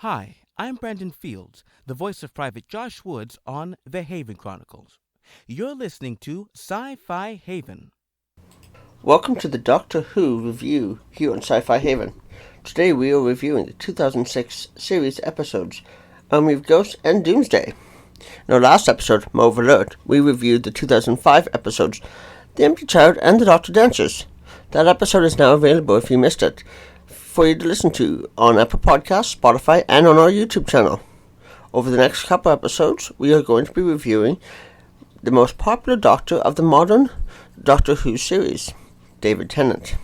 Hi, I'm Brandon Fields, the voice of Private Josh Woods on The Haven Chronicles. You're listening to Sci-Fi Haven. Welcome to the Doctor Who review here on Sci-Fi Haven. Today we are reviewing the 2006 series episodes, Army of Ghosts and Doomsday. In our last episode, Mauve Alert, we reviewed the 2005 episodes, The Empty Child and The Doctor Dances. That episode is now available if you missed it, for you to listen to on Apple Podcasts, Spotify, and on our YouTube channel. Over the next couple episodes, we are going to be reviewing the most popular Doctor of the modern Doctor Who series, David Tennant.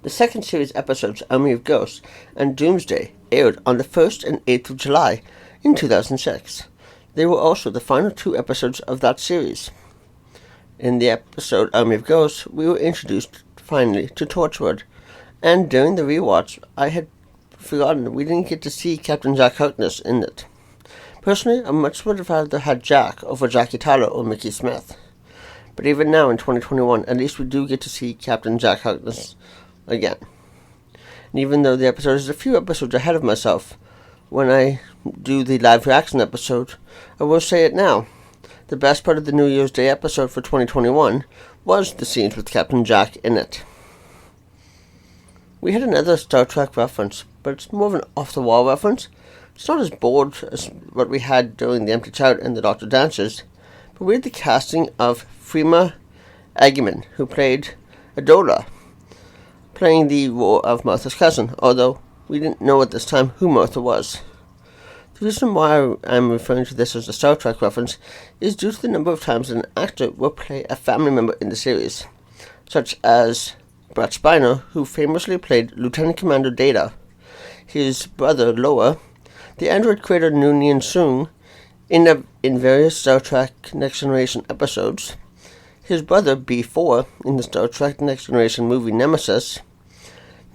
The second series episodes, Army of Ghosts and Doomsday, aired on the 1st and 8th of July in 2006. They were also the final two episodes of that series. In the episode Army of Ghosts, we were introduced finally to Torchwood, and during the rewatch, I had forgotten that we didn't get to see Captain Jack Harkness in it. Personally, I much would have rather had Jack over Jackie Tyler or Mickey Smith. But even now in 2021, at least we do get to see Captain Jack Harkness again. And even though the episode is a few episodes ahead of myself, when I do the live reaction episode, I will say it now. The best part of the New Year's Day episode for 2021 was the scenes with Captain Jack in it. We had another Star Trek reference, but it's more of an off-the-wall reference. It's not as bold as what we had during The Empty Child and The Doctor Dances, but we had the casting of Freema Agyeman, who played Adola, playing the role of Martha's cousin, although we didn't know at this time who Martha was. The reason why I'm referring to this as a Star Trek reference is due to the number of times an actor will play a family member in the series, such as Brett Spiner, who famously played Lieutenant Commander Data, his brother Loa, the android creator Noonien Soong in various Star Trek Next Generation episodes, his brother B4 in the Star Trek Next Generation movie Nemesis,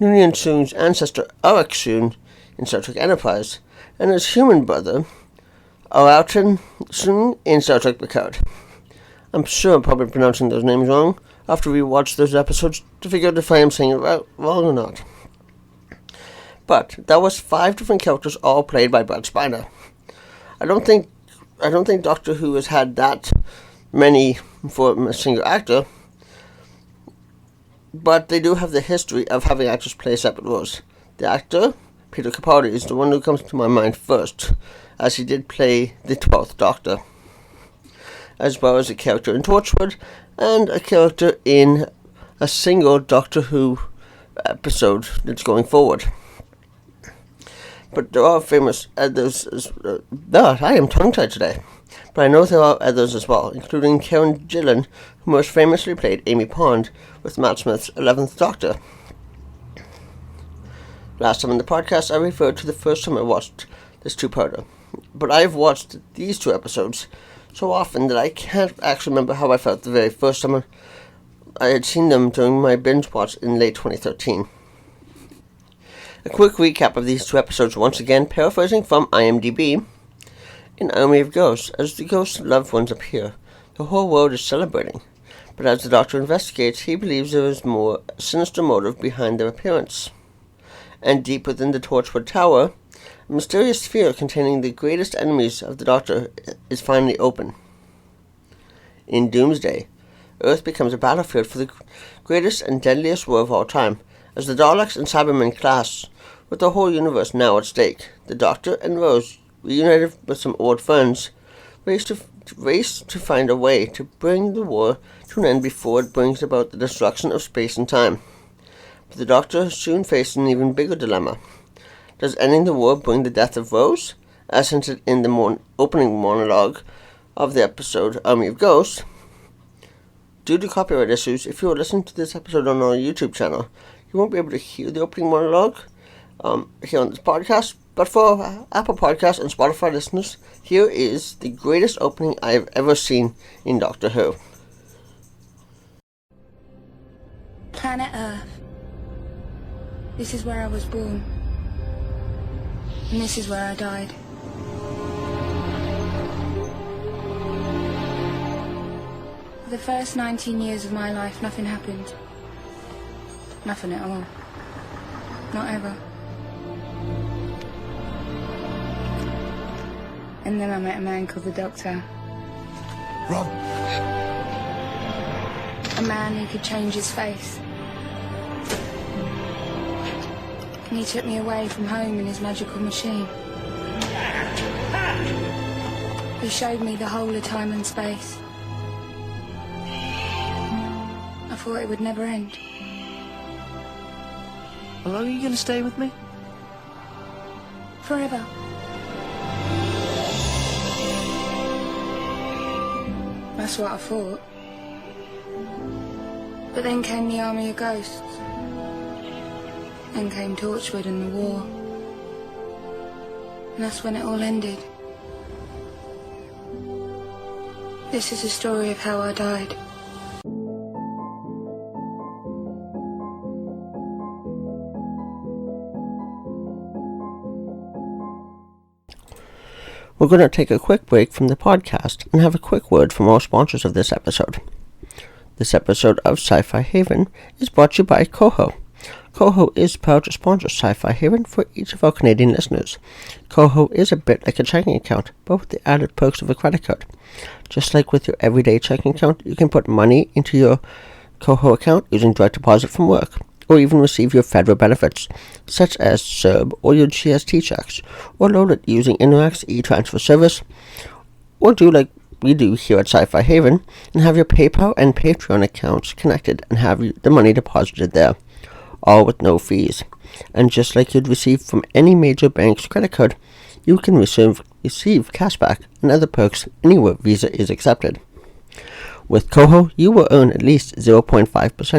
Noonien Soong's ancestor Arak Soong in Star Trek Enterprise, and his human brother Arautan Soong in Star Trek Picard. I'm sure I'm probably pronouncing those names wrong after we watch those episodes to figure out if I am saying it wrong or not. But that was 5 different characters, all played by Brett Spiner. I don't think Doctor Who has had that many for a single actor, but they do have the history of having actors play separate roles. The actor, Peter Capaldi, is the one who comes to my mind first, as he did play the 12th Doctor, as well as a character in Torchwood and a character in a single Doctor Who episode that's going forward. But there are famous others I am tongue-tied today. But I know there are others as well, including Karen Gillan, who most famously played Amy Pond with Matt Smith's 11th Doctor. Last time in the podcast, I referred to the first time I watched this two-parter. But I have watched these two episodes so often that I can't actually remember how I felt the very first time I had seen them during my binge watch in late 2013. A quick recap of these two episodes, once again paraphrasing from IMDb. In Army of Ghosts, as the ghosts of loved ones appear, the whole world is celebrating. But as the Doctor investigates, he believes there is more sinister motive behind their appearance. And deep within the Torchwood Tower, a mysterious sphere containing the greatest enemies of the Doctor is finally open. In Doomsday, Earth becomes a battlefield for the greatest and deadliest war of all time, as the Daleks and Cybermen clash, with the whole universe now at stake. The Doctor and Rose, reunited with some old friends, race to find a way to bring the war to an end before it brings about the destruction of space and time. But the Doctor soon faces an even bigger dilemma. Does ending the war bring the death of Rose, as hinted in the opening monologue of the episode Army of Ghosts? Due to copyright issues, if you are listening to this episode on our YouTube channel, you won't be able to hear the opening monologue here on this podcast. But for Apple Podcasts and Spotify listeners, here is the greatest opening I have ever seen in Doctor Who. Planet Earth. This is where I was born. And this is where I died. For the first 19 years of my life, nothing happened. Nothing at all. Not ever. And then I met a man called the Doctor. Run! A man who could change his face. And he took me away from home in his magical machine. He showed me the whole of time and space. I thought it would never end. How long are you going to stay with me? Forever. That's what I thought. But then came the army of ghosts. Then came Torchwood and the war. And that's when it all ended. This is a story of how I died. We're going to take a quick break from the podcast and have a quick word from our sponsors of this episode. This episode of Sci-Fi Haven is brought to you by Coho. Coho is proud to sponsor Sci-Fi Haven for each of our Canadian listeners. Coho is a bit like a checking account, but with the added perks of a credit card. Just like with your everyday checking account, you can put money into your Coho account using direct deposit from work, or even receive your federal benefits, such as CERB or your GST checks, or load it using Interact's e-transfer service, or do like we do here at Sci-Fi Haven, and have your PayPal and Patreon accounts connected and have the money deposited there, all with no fees. And just like you'd receive from any major bank's credit card, you can receive cashback and other perks anywhere Visa is accepted. With Coho, you will earn at least 0.5%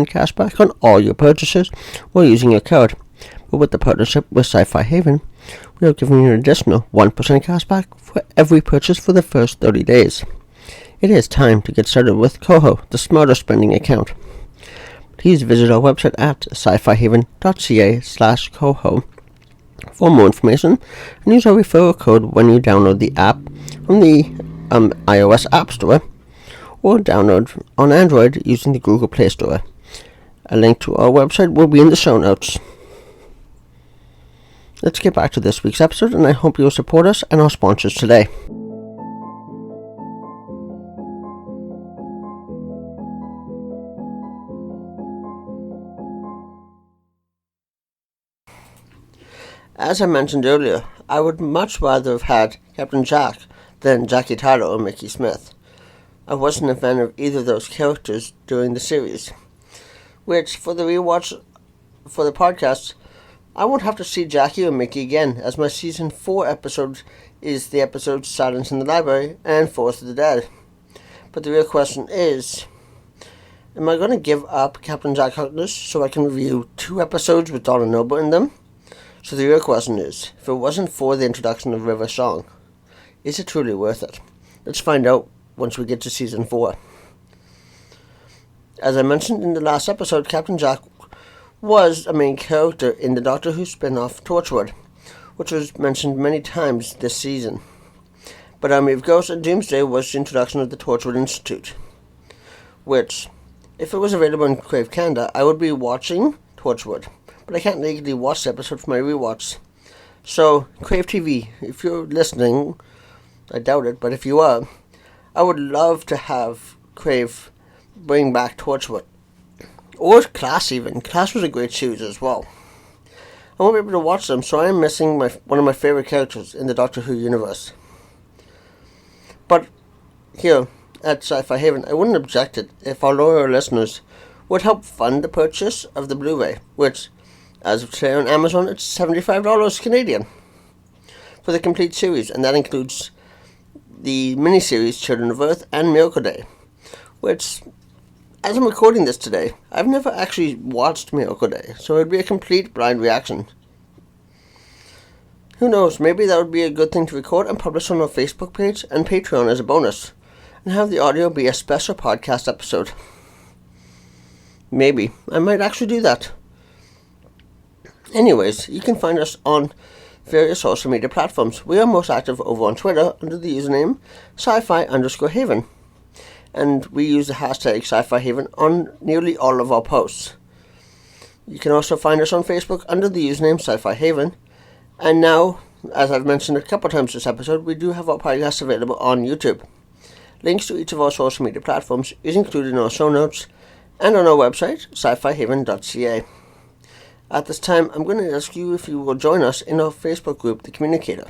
cashback on all your purchases while using your card. But with the partnership with Sci-Fi Haven, we are giving you an additional 1% cashback for every purchase for the first 30 days. It is time to get started with Coho, the smarter spending account. Please visit our website at scifihaven.ca/coho for more information, and use our referral code when you download the app from the iOS App Store, or download on Android using the Google Play Store. A link to our website will be in the show notes. Let's get back to this week's episode, and I hope you'll support us and our sponsors today. As I mentioned earlier, I would much rather have had Captain Jack than Jackie Tyler or Mickey Smith. I wasn't a fan of either of those characters during the series, which, for the rewatch for the podcast, I won't have to see Jackie or Mickey again, as my Season 4 episode is the episode Silence in the Library and Forest of the Dead. But the real question is, am I going to give up Captain Jack Harkness so I can review 2 episodes with Donna Noble in them? So the real question is, if it wasn't for the introduction of River Song, is it truly worth it? Let's find out once we get to Season 4. As I mentioned in the last episode, Captain Jack was a main character in the Doctor Who spin-off Torchwood, which was mentioned many times this season. But Army of Ghosts and Doomsday was the introduction of the Torchwood Institute, which, if it was available in Crave Canada, I would be watching Torchwood, but I can't legally watch the episode for my rewatch. So, Crave TV, if you're listening, I doubt it, but if you are, I would love to have Crave bring back Torchwood. Or Class even. Class was a great series as well. I won't be able to watch them, so I am missing one of my favourite characters in the Doctor Who universe. But here at Sci-Fi Haven, I wouldn't object it if our loyal listeners would help fund the purchase of the Blu-ray, which, as of today on Amazon, it's $75 Canadian for the complete series, and that includes the miniseries Children of Earth and Miracle Day, which, as I'm recording this today, I've never actually watched Miracle Day, so it would be a complete blind reaction. Who knows, maybe that would be a good thing to record and publish on our Facebook page and Patreon as a bonus, and have the audio be a special podcast episode. Maybe. I might actually do that. Anyways, you can find us on various social media platforms. We are most active over on Twitter under the username Sci-Fi_Haven. And we use the hashtag Sci-Fi Haven on nearly all of our posts. You can also find us on Facebook under the username Sci-Fi Haven. And now, As I've mentioned a couple times this episode, we do have our podcast available on YouTube. Links to each of our social media platforms is included in our show notes and on our website, sci-fihaven.ca. At this time, I'm going to ask you if you will join us in our Facebook group, The Communicator.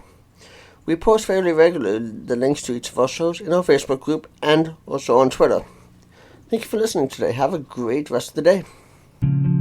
We post fairly regularly the links to each of our shows in our Facebook group and also on Twitter. Thank you for listening today. Have a great rest of the day.